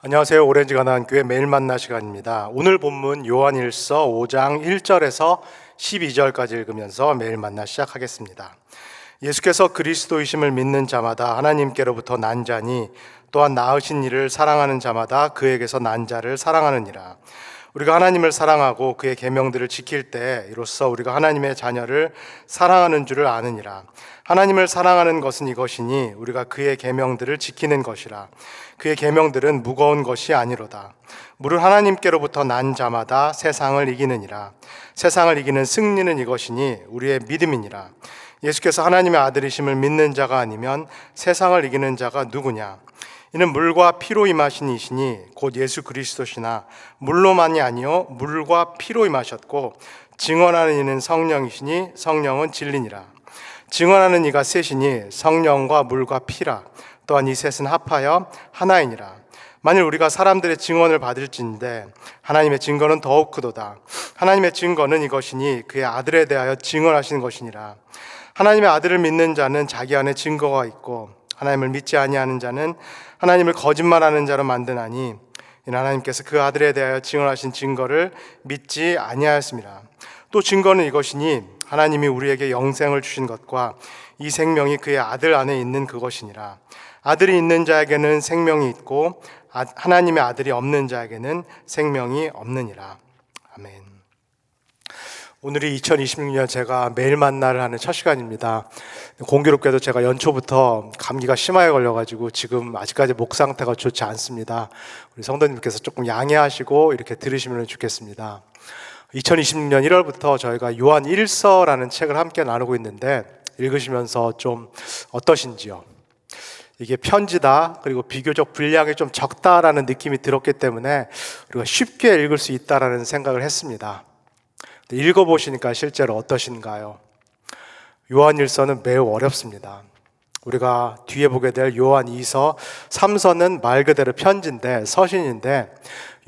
안녕하세요. 오렌지 가나안교회 매일 만나 시간입니다. 오늘 본문 요한일서 5장 1절에서 12절까지 읽으면서 매일 만나 시작하겠습니다. 예수께서 그리스도이심을 믿는 자마다 하나님께로부터 난 자니 또한 낳으신 이를 사랑하는 자마다 그에게서 난 자를 사랑하느니라. 우리가 하나님을 사랑하고 그의 계명들을 지킬 때 이로써 우리가 하나님의 자녀를 사랑하는 줄을 아느니라. 하나님을 사랑하는 것은 이것이니 우리가 그의 계명들을 지키는 것이라. 그의 계명들은 무거운 것이 아니로다. 무릇 하나님께로부터 난 자마다 세상을 이기느니라. 세상을 이기는 승리는 이것이니 우리의 믿음이니라. 예수께서 하나님의 아들이심을 믿는 자가 아니면 세상을 이기는 자가 누구냐? 이는 물과 피로 임하신 이시니 곧 예수 그리스도시나 물로만이 아니요 물과 피로 임하셨고 증언하는 이는 성령이시니 성령은 진리니라. 증언하는 이가 셋이니 성령과 물과 피라. 또한 이 셋은 합하여 하나이니라. 만일 우리가 사람들의 증언을 받을진대 하나님의 증거는 더욱 크도다. 하나님의 증거는 이것이니 그의 아들에 대하여 증언하신 것이니라. 하나님의 아들을 믿는 자는 자기 안에 증거가 있고 하나님을 믿지 아니하는 자는 하나님을 거짓말하는 자로 만드나니 이는 하나님께서 그 아들에 대하여 증언하신 증거를 믿지 아니하였습니다. 또 증거는 이것이니 하나님이 우리에게 영생을 주신 것과 이 생명이 그의 아들 안에 있는 그것이니라. 아들이 있는 자에게는 생명이 있고 하나님의 아들이 없는 자에게는 생명이 없느니라. 아멘. 오늘이 2026년 제가 매일 만나를 하는 첫 시간입니다. 공교롭게도 제가 연초부터 감기가 심하게 걸려가지고 지금 아직까지 목 상태가 좋지 않습니다. 우리 성도님께서 조금 양해하시고 이렇게 들으시면 좋겠습니다. 2026년 1월부터 저희가 요한 1서라는 책을 함께 나누고 있는데 읽으시면서 좀 어떠신지요? 이게 편지다, 그리고 비교적 분량이 좀 적다라는 느낌이 들었기 때문에 우리가 쉽게 읽을 수 있다라는 생각을 했습니다. 읽어보시니까 실제로 어떠신가요? 요한 1서는 매우 어렵습니다. 우리가 뒤에 보게 될 요한 2서, 3서는 말 그대로 편지인데, 서신인데,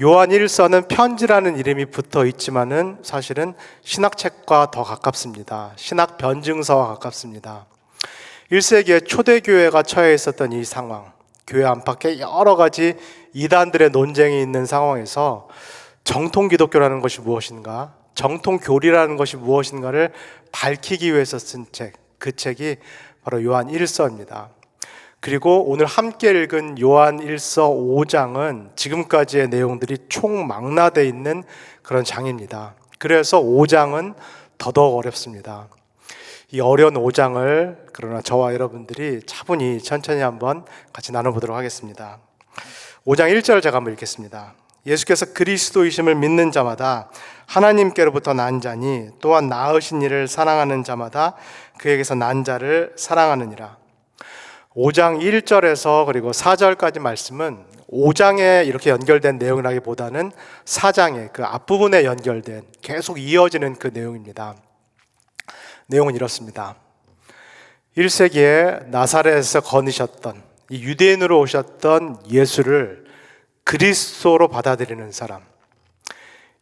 요한 1서는 편지라는 이름이 붙어 있지만은 사실은 신학책과 더 가깝습니다. 신학 변증서와 가깝습니다. 1세기에 초대교회가 처해 있었던 이 상황, 교회 안팎에 여러 가지 이단들의 논쟁이 있는 상황에서 정통 기독교라는 것이 무엇인가, 정통 교리라는 것이 무엇인가를 밝히기 위해서 쓴 책, 그 책이 바로 요한 1서입니다. 그리고 오늘 함께 읽은 요한 1서 5장은 지금까지의 내용들이 총망라되어 있는 그런 장입니다. 그래서 5장은 더더욱 어렵습니다. 이 어려운 5장을 그러나 저와 여러분들이 차분히 천천히 한번 같이 나눠보도록 하겠습니다. 5장 1절 제가 한번 읽겠습니다. 예수께서 그리스도이심을 믿는 자마다 하나님께로부터 난 자니 또한 낳으신 이를 사랑하는 자마다 그에게서 난 자를 사랑하느니라. 5장 1절에서 그리고 4절까지 말씀은 5장에 이렇게 연결된 내용이라기보다는 4장의 그 앞부분에 연결된 계속 이어지는 그 내용입니다. 내용은 이렇습니다. 1세기에 나사렛에서 거느셨던 이 유대인으로 오셨던 예수를 그리스도로 받아들이는 사람,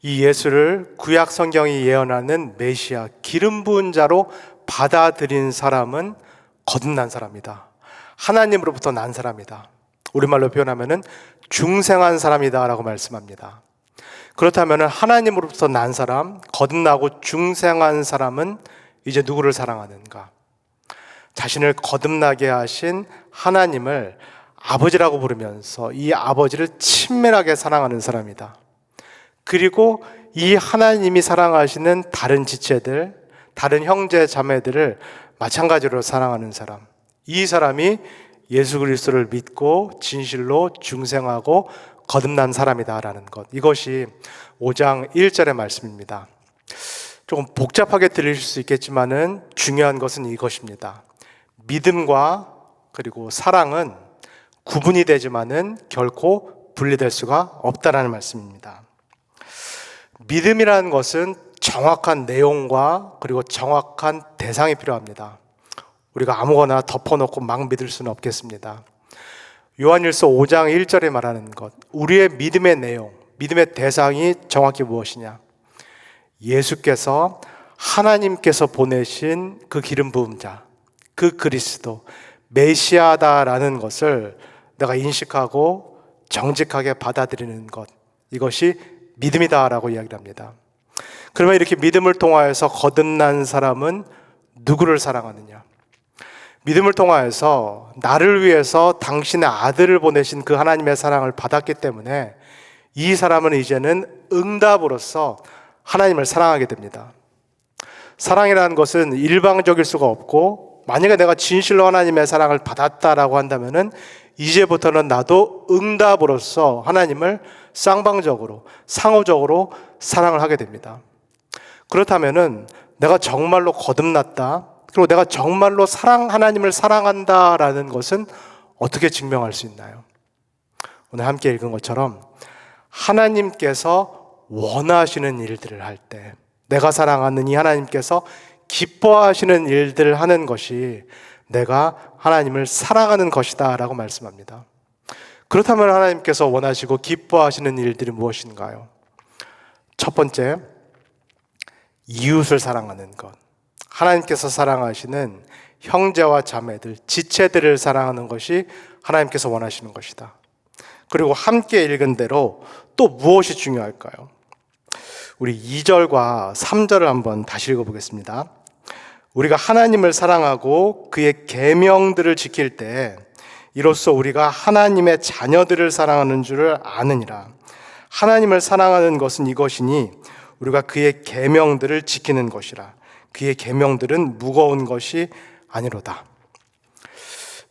이 예수를 구약 성경이 예언하는 메시아, 기름 부은 자로 받아들인 사람은 거듭난 사람이다. 하나님으로부터 난 사람이다. 우리말로 표현하면 중생한 사람이다 라고 말씀합니다. 그렇다면 하나님으로부터 난 사람, 거듭나고 중생한 사람은 이제 누구를 사랑하는가? 자신을 거듭나게 하신 하나님을 아버지라고 부르면서 이 아버지를 친밀하게 사랑하는 사람이다. 그리고 이 하나님이 사랑하시는 다른 지체들, 다른 형제 자매들을 마찬가지로 사랑하는 사람, 이 사람이 예수 그리스도를 믿고 진실로 중생하고 거듭난 사람이다라는 것, 이것이 5장 1절의 말씀입니다. 조금 복잡하게 들리실 수 있겠지만은 중요한 것은 이것입니다. 믿음과 그리고 사랑은 구분이 되지만은 결코 분리될 수가 없다라는 말씀입니다. 믿음이라는 것은 정확한 내용과 그리고 정확한 대상이 필요합니다. 우리가 아무거나 덮어놓고 막 믿을 수는 없겠습니다. 요한일서 5장 1절에 말하는 것, 우리의 믿음의 내용, 믿음의 대상이 정확히 무엇이냐? 예수께서 하나님께서 보내신 그 기름 부은 자, 그 그리스도, 메시아다라는 것을 내가 인식하고 정직하게 받아들이는 것, 이것이 믿음이다라고 이야기를 합니다. 그러면 이렇게 믿음을 통하여서 거듭난 사람은 누구를 사랑하느냐? 믿음을 통하여서 나를 위해서 당신의 아들을 보내신 그 하나님의 사랑을 받았기 때문에 이 사람은 이제는 응답으로서 하나님을 사랑하게 됩니다. 사랑이라는 것은 일방적일 수가 없고, 만약에 내가 진실로 하나님의 사랑을 받았다라고 한다면은 이제부터는 나도 응답으로서 하나님을 쌍방적으로, 상호적으로 사랑을 하게 됩니다. 그렇다면은 내가 정말로 거듭났다, 그리고 내가 정말로 하나님을 사랑한다라는 것은 어떻게 증명할 수 있나요? 오늘 함께 읽은 것처럼 하나님께서 원하시는 일들을 할 때, 내가 사랑하는 이 하나님께서 기뻐하시는 일들을 하는 것이 내가 하나님을 사랑하는 것이다 라고 말씀합니다. 그렇다면 하나님께서 원하시고 기뻐하시는 일들이 무엇인가요? 첫 번째, 이웃을 사랑하는 것. 하나님께서 사랑하시는 형제와 자매들, 지체들을 사랑하는 것이 하나님께서 원하시는 것이다. 그리고 함께 읽은 대로 또 무엇이 중요할까요? 우리 2절과 3절을 한번 다시 읽어보겠습니다. 우리가 하나님을 사랑하고 그의 계명들을 지킬 때 이로써 우리가 하나님의 자녀들을 사랑하는 줄을 아느니라. 하나님을 사랑하는 것은 이것이니 우리가 그의 계명들을 지키는 것이라. 그의 계명들은 무거운 것이 아니로다.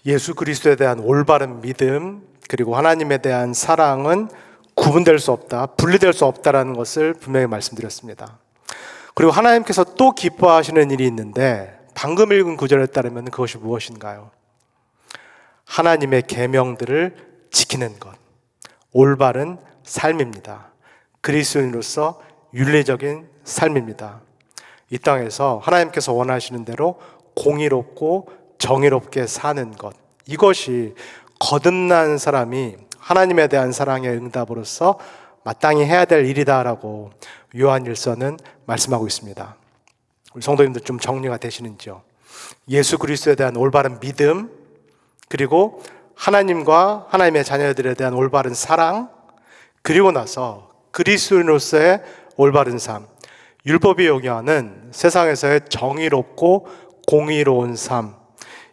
예수 그리스도에 대한 올바른 믿음, 그리고 하나님에 대한 사랑은 구분될 수 없다, 분리될 수 없다라는 것을 분명히 말씀드렸습니다. 그리고 하나님께서 또 기뻐하시는 일이 있는데, 방금 읽은 구절에 따르면 그것이 무엇인가요? 하나님의 계명들을 지키는 것, 올바른 삶입니다. 그리스도인으로서 윤리적인 삶입니다. 이 땅에서 하나님께서 원하시는 대로 공의롭고 정의롭게 사는 것, 이것이 거듭난 사람이 하나님에 대한 사랑의 응답으로서 마땅히 해야 될 일이다라고 요한일서는 말씀하고 있습니다. 우리 성도님들 좀 정리가 되시는지요? 예수 그리스도에 대한 올바른 믿음, 그리고 하나님과 하나님의 자녀들에 대한 올바른 사랑, 그리고 나서 그리스도인으로서의 올바른 삶, 율법이 요구하는 세상에서의 정의롭고 공의로운 삶,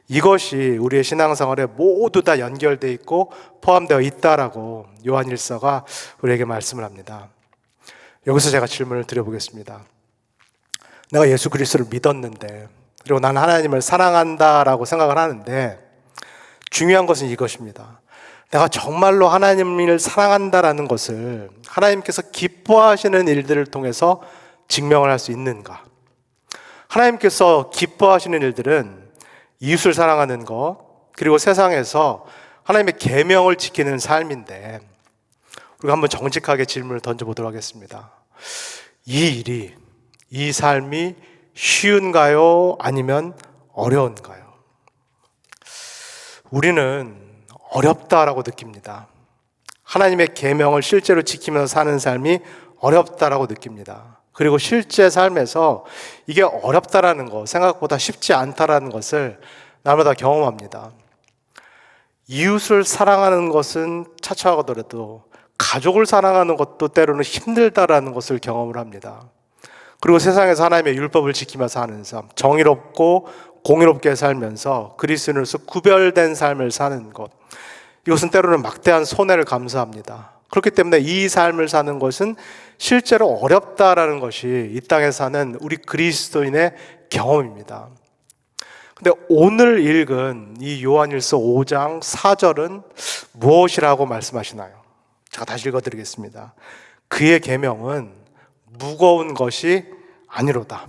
이것이 우리의 신앙생활에 모두 다 연결되어 있고 포함되어 있다라고 요한일서가 우리에게 말씀을 합니다. 여기서 제가 질문을 드려보겠습니다. 내가 예수 그리스도를 믿었는데, 그리고 난 하나님을 사랑한다라고 생각을 하는데, 중요한 것은 이것입니다. 내가 정말로 하나님을 사랑한다라는 것을 하나님께서 기뻐하시는 일들을 통해서 증명을 할 수 있는가? 하나님께서 기뻐하시는 일들은 이웃을 사랑하는 것, 그리고 세상에서 하나님의 계명을 지키는 삶인데, 우리가 한번 정직하게 질문을 던져보도록 하겠습니다. 이 삶이 쉬운가요? 아니면 어려운가요? 우리는 어렵다라고 느낍니다. 하나님의 계명을 실제로 지키면서 사는 삶이 어렵다라고 느낍니다. 그리고 실제 삶에서 이게 어렵다라는 거, 생각보다 쉽지 않다라는 것을 날마다 경험합니다. 이웃을 사랑하는 것은 차차하더라도 가족을 사랑하는 것도 때로는 힘들다라는 것을 경험을 합니다. 그리고 세상에서 하나님의 율법을 지키면서 사는 삶, 정의롭고 공의롭게 살면서 그리스도인으로서 구별된 삶을 사는 것, 이것은 때로는 막대한 손해를 감수합니다. 그렇기 때문에 이 삶을 사는 것은 실제로 어렵다라는 것이 이 땅에 사는 우리 그리스도인의 경험입니다. 근데 오늘 읽은 이 요한일서 5장 4절은 무엇이라고 말씀하시나요? 제가 다시 읽어드리겠습니다. 그의 계명은 무거운 것이 아니로다.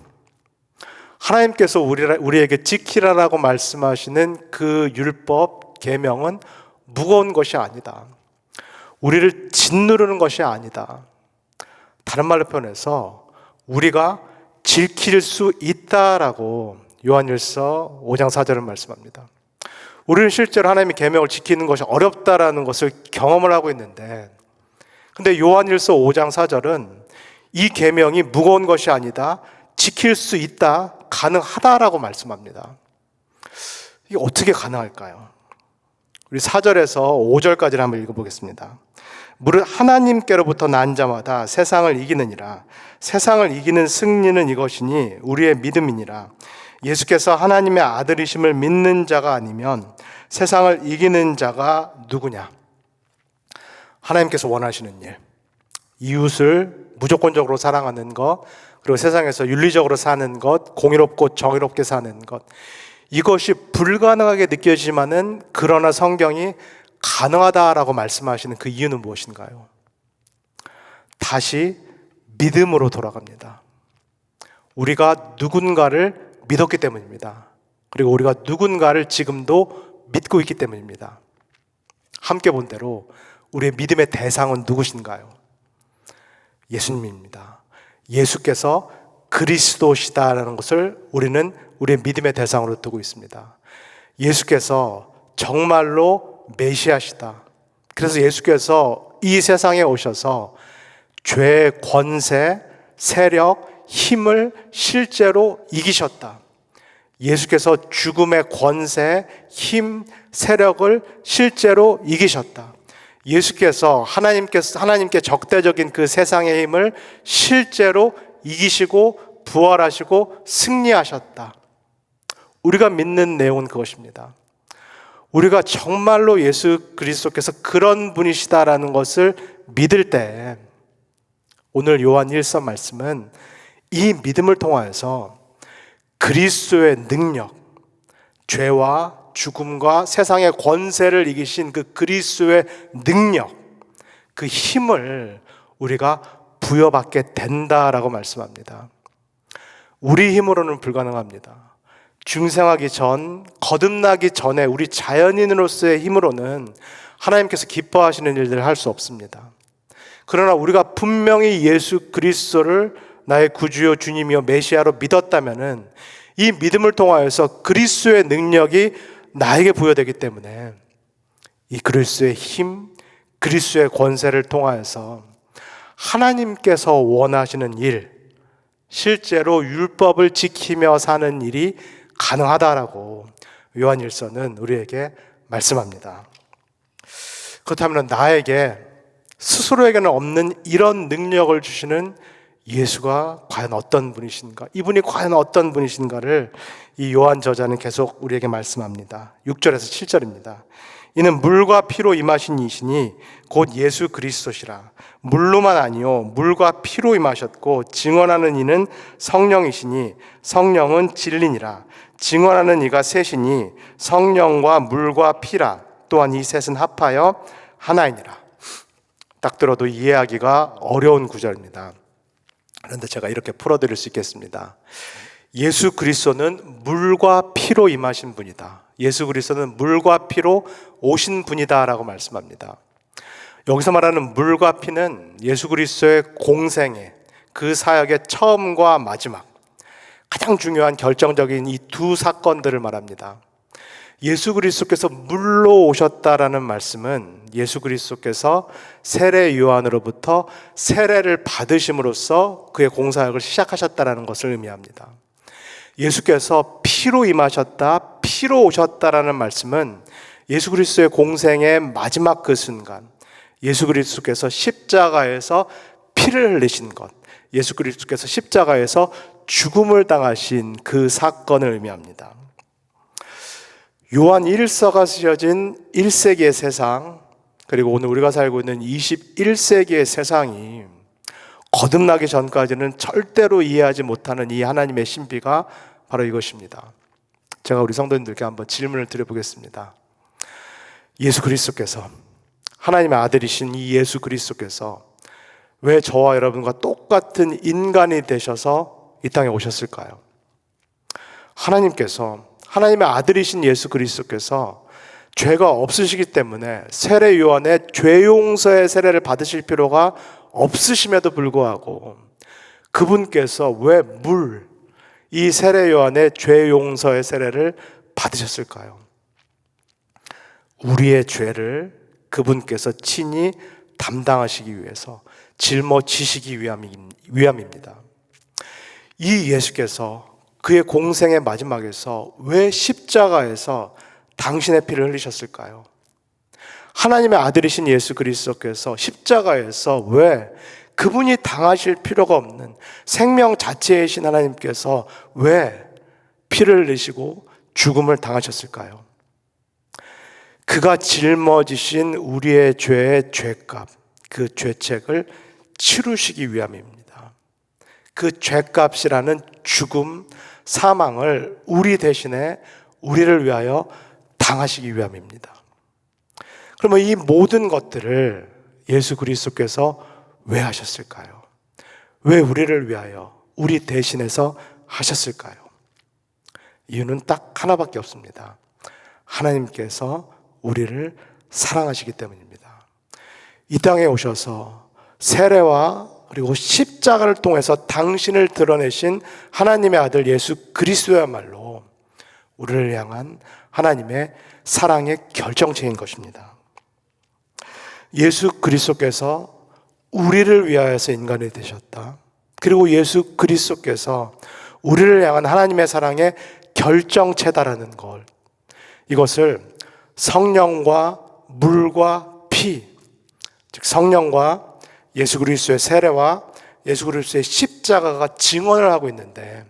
하나님께서 우리에게 지키라라고 말씀하시는 그 율법, 계명은 무거운 것이 아니다. 우리를 짓누르는 것이 아니다. 다른 말로 표현해서 우리가 지킬 수 있다라고 요한일서 5장 4절을 말씀합니다. 우리는 실제로 하나님의 계명을 지키는 것이 어렵다라는 것을 경험을 하고 있는데, 근데 요한일서 5장 4절은 이 계명이 무거운 것이 아니다, 지킬 수 있다, 가능하다라고 말씀합니다. 이게 어떻게 가능할까요? 우리 4절에서 5절까지를 한번 읽어보겠습니다. 무릇 하나님께로부터 난 자마다 세상을 이기느니라. 세상을 이기는 승리는 이것이니 우리의 믿음이니라. 예수께서 하나님의 아들이심을 믿는 자가 아니면 세상을 이기는 자가 누구냐? 하나님께서 원하시는 일, 이웃을 무조건적으로 사랑하는 것, 그리고 세상에서 윤리적으로 사는 것, 공의롭고 정의롭게 사는 것, 이것이 불가능하게 느껴지지만은 그러나 성경이 가능하다라고 말씀하시는 그 이유는 무엇인가요? 다시 믿음으로 돌아갑니다. 우리가 누군가를 믿었기 때문입니다. 그리고 우리가 누군가를 지금도 믿고 있기 때문입니다. 함께 본 대로 우리의 믿음의 대상은 누구신가요? 예수님입니다. 예수께서 그리스도시다라는 것을 우리는 우리의 믿음의 대상으로 두고 있습니다. 예수께서 정말로 메시아시다. 그래서 예수께서 이 세상에 오셔서 죄의 권세, 세력, 힘을 실제로 이기셨다. 예수께서 죽음의 권세, 힘, 세력을 실제로 이기셨다. 예수께서 하나님께 적대적인 그 세상의 힘을 실제로 이기시고 부활하시고 승리하셨다. 우리가 믿는 내용은 그것입니다. 우리가 정말로 예수 그리스도께서 그런 분이시다라는 것을 믿을 때 오늘 요한 1서 말씀은 이 믿음을 통하여서 그리스도의 능력, 죄와 죽음과 세상의 권세를 이기신 그 그리스도의 능력, 그 힘을 우리가 부여받게 된다라고 말씀합니다. 우리 힘으로는 불가능합니다. 중생하기 전, 거듭나기 전에 우리 자연인으로서의 힘으로는 하나님께서 기뻐하시는 일들을 할 수 없습니다. 그러나 우리가 분명히 예수 그리스도를 나의 구주요 주님이요 메시아로 믿었다면은 이 믿음을 통하여서 그리스도의 능력이 나에게 부여되기 때문에 이 그리스도의 힘, 그리스도의 권세를 통하여서 하나님께서 원하시는 일, 실제로 율법을 지키며 사는 일이 가능하다라고 요한일서는 우리에게 말씀합니다. 그렇다면 나에게 스스로에게는 없는 이런 능력을 주시는 예수가 과연 어떤 분이신가? 이분이 과연 어떤 분이신가를 이 요한 저자는 계속 우리에게 말씀합니다. 6절에서 7절입니다. 이는 물과 피로 임하신 이시니 곧 예수 그리스도시라. 물로만 아니요 물과 피로 임하셨고 증언하는 이는 성령이시니 성령은 진리니라. 증언하는 이가 셋이니 성령과 물과 피라. 또한 이 셋은 합하여 하나이니라. 딱 들어도 이해하기가 어려운 구절입니다. 그런데 제가 이렇게 풀어드릴 수 있겠습니다. 예수 그리스도는 물과 피로 임하신 분이다. 예수 그리스도는 물과 피로 오신 분이다 라고 말씀합니다. 여기서 말하는 물과 피는 예수 그리스도의 공생애, 그 사역의 처음과 마지막, 가장 중요한 결정적인 이 두 사건들을 말합니다. 예수 그리스도께서 물로 오셨다라는 말씀은 예수 그리스도께서 세례 요한으로부터 세례를 받으심으로써 그의 공사역을 시작하셨다라는 것을 의미합니다. 예수께서 피로 임하셨다, 피로 오셨다라는 말씀은 예수 그리스도의 공생의 마지막 그 순간, 예수 그리스도께서 십자가에서 피를 흘리신 것, 예수 그리스도께서 십자가에서 죽음을 당하신 그 사건을 의미합니다. 요한 1서가 쓰여진 1세기의 세상, 그리고 오늘 우리가 살고 있는 21세기의 세상이 거듭나기 전까지는 절대로 이해하지 못하는 이 하나님의 신비가 바로 이것입니다. 제가 우리 성도님들께 한번 질문을 드려보겠습니다. 예수 그리스도께서, 하나님의 아들이신 이 예수 그리스도께서 왜 저와 여러분과 똑같은 인간이 되셔서 이 땅에 오셨을까요? 하나님의 아들이신 예수 그리스도께서 죄가 없으시기 때문에 세례 요한의 죄 용서의 세례를 받으실 필요가 없으심에도 불구하고 그분께서 왜 이 세례 요한의 죄 용서의 세례를 받으셨을까요? 우리의 죄를 그분께서 친히 담당하시기 위해서, 짊어지시기 위함입니다. 이 예수께서 그의 공생의 마지막에서 왜 십자가에서 당신의 피를 흘리셨을까요? 하나님의 아들이신 예수 그리스도께서 십자가에서 왜 그분이 당하실 필요가 없는 생명 자체이신 하나님께서 왜 피를 흘리시고 죽음을 당하셨을까요? 그가 짊어지신 우리의 죄의 죄값, 그 죄책을 치루시기 위함입니다. 그 죄값이라는 죽음, 사망을 우리 대신에 우리를 위하여 당하시기 위함입니다. 그러면 이 모든 것들을 예수 그리스도께서 왜 하셨을까요? 왜 우리를 위하여 우리 대신해서 하셨을까요? 이유는 딱 하나밖에 없습니다. 하나님께서 우리를 사랑하시기 때문입니다. 이 땅에 오셔서 세례와 그리고 십자가를 통해서 당신을 드러내신 하나님의 아들 예수 그리스도야말로 우리를 향한 하나님의 사랑의 결정체인 것입니다. 예수 그리스도께서 우리를 위하여서 인간이 되셨다. 그리고 예수 그리스도께서 우리를 향한 하나님의 사랑의 결정체다라는 것, 이것을 성령과 물과 피, 즉 성령과 예수 그리스도의 세례와 예수 그리스도의 십자가가 증언을 하고 있는데,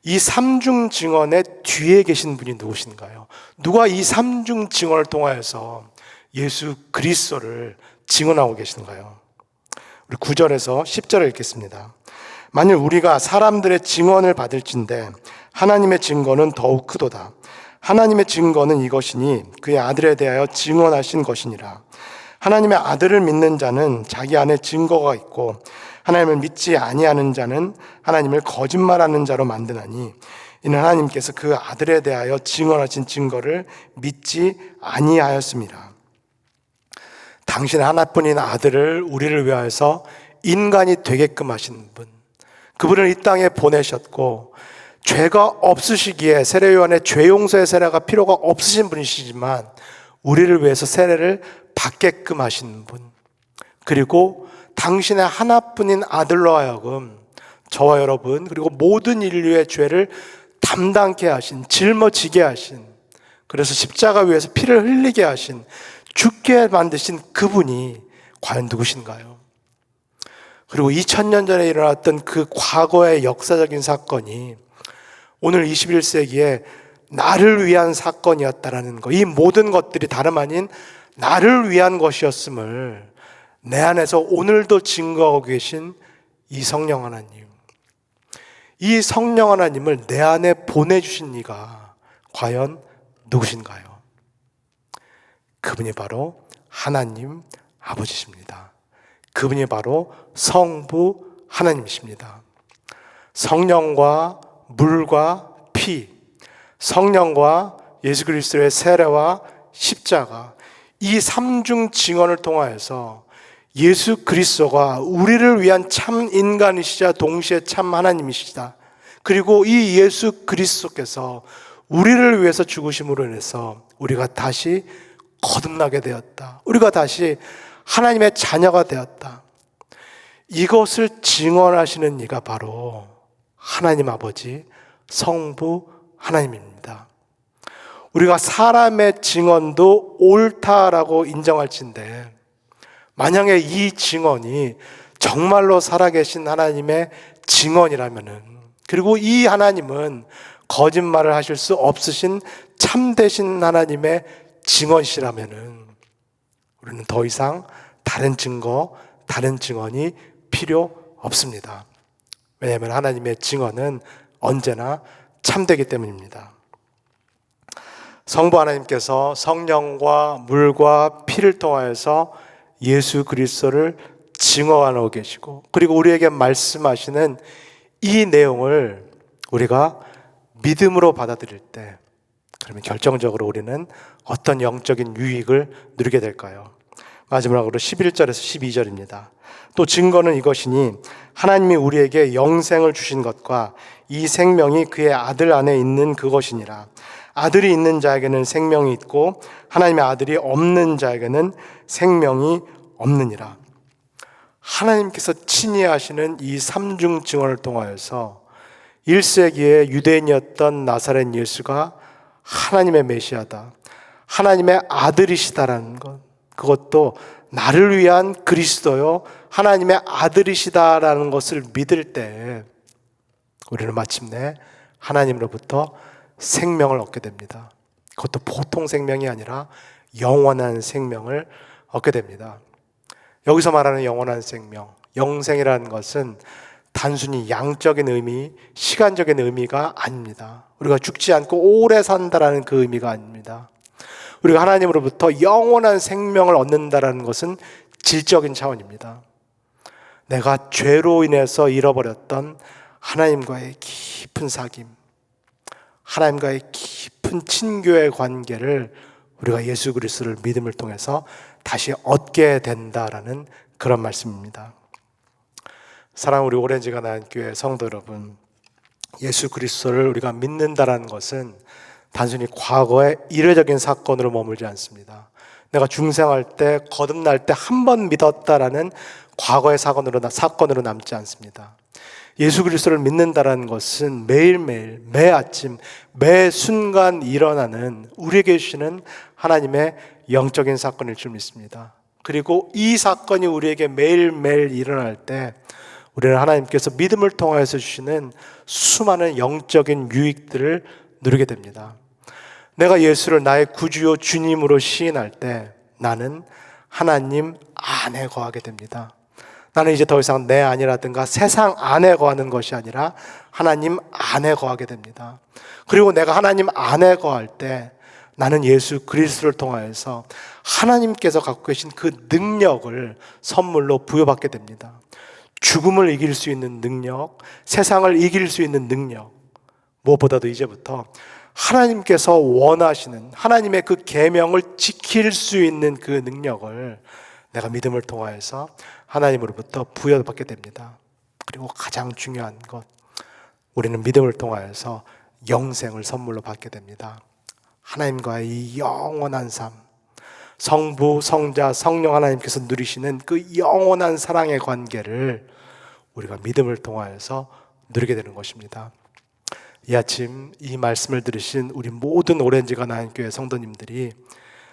이 삼중 증언의 뒤에 계신 분이 누구신가요? 누가 이 삼중 증언을 통하여서 예수 그리스도를 증언하고 계신가요? 우리 9절에서 10절을 읽겠습니다. 만일 우리가 사람들의 증언을 받을진대 하나님의 증거는 더욱 크도다. 하나님의 증거는 이것이니 그의 아들에 대하여 증언하신 것이니라. 하나님의 아들을 믿는 자는 자기 안에 증거가 있고 하나님을 믿지 아니하는 자는 하나님을 거짓말하는 자로 만드나니 이는 하나님께서 그 아들에 대하여 증언하신 증거를 믿지 아니하였습니다. 당신 하나뿐인 아들을 우리를 위하여서 인간이 되게끔 하신 분, 그분을 이 땅에 보내셨고 죄가 없으시기에 세례요한의 죄 용서의 세례가 필요가 없으신 분이시지만 우리를 위해서 세례를 받게끔 하신 분, 그리고 당신의 하나뿐인 아들로 하여금 저와 여러분 그리고 모든 인류의 죄를 담당케 하신, 짊어지게 하신, 그래서 십자가 위에서 피를 흘리게 하신, 죽게 만드신 그분이 과연 누구신가요? 그리고 2000년 전에 일어났던 그 과거의 역사적인 사건이 오늘 21세기에 나를 위한 사건이었다라는 것, 이 모든 것들이 다름 아닌 나를 위한 것이었음을 내 안에서 오늘도 증거하고 계신 이 성령 하나님, 이 성령 하나님을 내 안에 보내주신 이가 과연 누구신가요? 그분이 바로 하나님 아버지십니다. 그분이 바로 성부 하나님이십니다. 성령과 물과 피, 성령과 예수 그리스도의 세례와 십자가, 이 삼중 증언을 통하여서 예수 그리스도가 우리를 위한 참 인간이시자 동시에 참 하나님이시다. 그리고 이 예수 그리스도께서 우리를 위해서 죽으심으로 인해서 우리가 다시 거듭나게 되었다. 우리가 다시 하나님의 자녀가 되었다. 이것을 증언하시는 이가 바로 하나님 아버지 성부 하나님입니다. 우리가 사람의 증언도 옳다라고 인정할진데 만약에 이 증언이 정말로 살아계신 하나님의 증언이라면은, 그리고 이 하나님은 거짓말을 하실 수 없으신 참되신 하나님의 증언이시라면은 우리는 더 이상 다른 증거, 다른 증언이 필요 없습니다. 왜냐하면 하나님의 증언은 언제나 참되기 때문입니다. 성부 하나님께서 성령과 물과 피를 통하여서 예수 그리스도를 증언하고 계시고, 그리고 우리에게 말씀하시는 이 내용을 우리가 믿음으로 받아들일 때, 그러면 결정적으로 우리는 어떤 영적인 유익을 누리게 될까요? 마지막으로 11절에서 12절입니다. 또 증거는 이것이니 하나님이 우리에게 영생을 주신 것과 이 생명이 그의 아들 안에 있는 그것이니라. 아들이 있는 자에게는 생명이 있고 하나님의 아들이 없는 자에게는 생명이 없느니라. 하나님께서 친히 하시는 이 삼중 증언을 통하여서 1세기의 유대인이었던 나사렛 예수가 하나님의 메시아다, 하나님의 아들이시다라는 것, 그것도 나를 위한 그리스도요 하나님의 아들이시다라는 것을 믿을 때 우리는 마침내 하나님으로부터 생명을 얻게 됩니다. 그것도 보통 생명이 아니라 영원한 생명을 얻게 됩니다. 여기서 말하는 영원한 생명, 영생이라는 것은 단순히 양적인 의미, 시간적인 의미가 아닙니다. 우리가 죽지 않고 오래 산다라는 그 의미가 아닙니다. 우리가 하나님으로부터 영원한 생명을 얻는다라는 것은 질적인 차원입니다. 내가 죄로 인해서 잃어버렸던 하나님과의 깊은 사귐, 하나님과의 깊은 친교의 관계를 우리가 예수 그리스도를 믿음을 통해서 다시 얻게 된다라는 그런 말씀입니다. 사랑하는 우리 오렌지가 난 교회 성도 여러분, 예수 그리스도를 우리가 믿는다라는 것은 단순히 과거의 이례적인 사건으로 머물지 않습니다. 내가 중생할 때, 거듭날 때 한 번 믿었다라는 과거의 사건으로 남지 않습니다. 예수 그리스도를 믿는다라는 것은 매일매일, 매 아침, 매 순간 일어나는 우리에게 주시는 하나님의 영적인 사건일 줄 믿습니다. 그리고 이 사건이 우리에게 매일매일 일어날 때 우리는 하나님께서 믿음을 통해서 주시는 수많은 영적인 유익들을 누리게 됩니다. 내가 예수를 나의 구주요 주님으로 시인할 때 나는 하나님 안에 거하게 됩니다. 나는 이제 더 이상 내 안이라든가 세상 안에 거하는 것이 아니라 하나님 안에 거하게 됩니다. 그리고 내가 하나님 안에 거할 때 나는 예수 그리스도를 통하여서 하나님께서 갖고 계신 그 능력을 선물로 부여받게 됩니다. 죽음을 이길 수 있는 능력, 세상을 이길 수 있는 능력, 무엇보다도 이제부터 하나님께서 원하시는 하나님의 그 계명을 지킬 수 있는 그 능력을 내가 믿음을 통하여서 하나님으로부터 부여받게 됩니다. 그리고 가장 중요한 것, 우리는 믿음을 통하여서 영생을 선물로 받게 됩니다. 하나님과의 이 영원한 삶, 성부, 성자, 성령 하나님께서 누리시는 그 영원한 사랑의 관계를 우리가 믿음을 통하여서 누리게 되는 것입니다. 이 아침 이 말씀을 들으신 우리 모든 오렌지가 나인 교회 성도님들이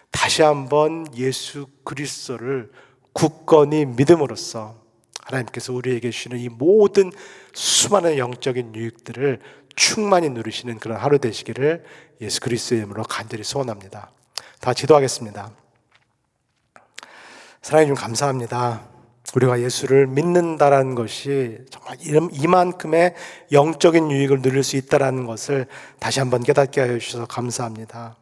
다시 한번 예수 그리스도를 굳건히 믿음으로써 하나님께서 우리에게 주시는 이 모든 수많은 영적인 유익들을 충만히 누리시는 그런 하루 되시기를 예수 그리스도의 이름으로 간절히 소원합니다. 다 기도하겠습니다. 사랑해 주님 감사합니다. 우리가 예수를 믿는다라는 것이 정말 이만큼의 영적인 유익을 누릴 수 있다는 것을 다시 한번 깨닫게 하여 주셔서 감사합니다.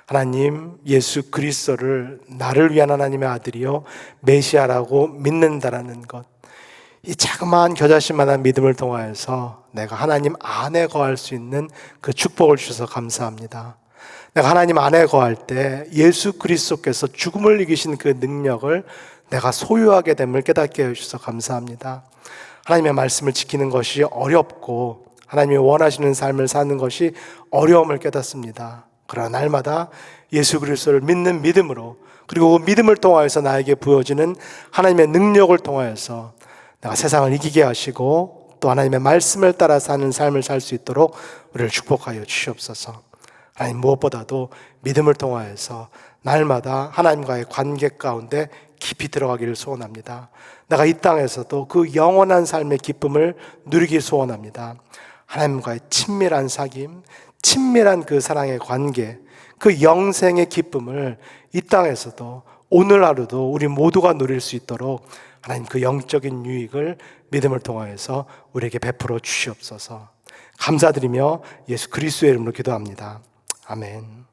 하나님, 예수 그리스도를 나를 위한 하나님의 아들이요 메시아라고 믿는다라는 것, 이 자그마한 겨자씨만한 믿음을 통하여서 내가 하나님 안에 거할 수 있는 그 축복을 주셔서 감사합니다. 내가 하나님 안에 거할 때 예수 그리스도께서 죽음을 이기신 그 능력을 내가 소유하게 됨을 깨닫게 해주셔서 감사합니다. 하나님의 말씀을 지키는 것이 어렵고 하나님이 원하시는 삶을 사는 것이 어려움을 깨닫습니다. 그러나 날마다 예수 그리스도를 믿는 믿음으로, 그리고 그 믿음을 통하여서 나에게 부여지는 하나님의 능력을 통하여서 내가 세상을 이기게 하시고 또 하나님의 말씀을 따라 사는 삶을 살 수 있도록 우리를 축복하여 주시옵소서. 하나님, 무엇보다도 믿음을 통하여서 날마다 하나님과의 관계 가운데 깊이 들어가기를 소원합니다. 내가 이 땅에서도 그 영원한 삶의 기쁨을 누리기 소원합니다. 하나님과의 친밀한 사귐, 친밀한 그 사랑의 관계, 그 영생의 기쁨을 이 땅에서도 오늘 하루도 우리 모두가 누릴 수 있도록 하나님 그 영적인 유익을 믿음을 통하여서 우리에게 베풀어 주시옵소서. 감사드리며 예수 그리스도의 이름으로 기도합니다. 아멘.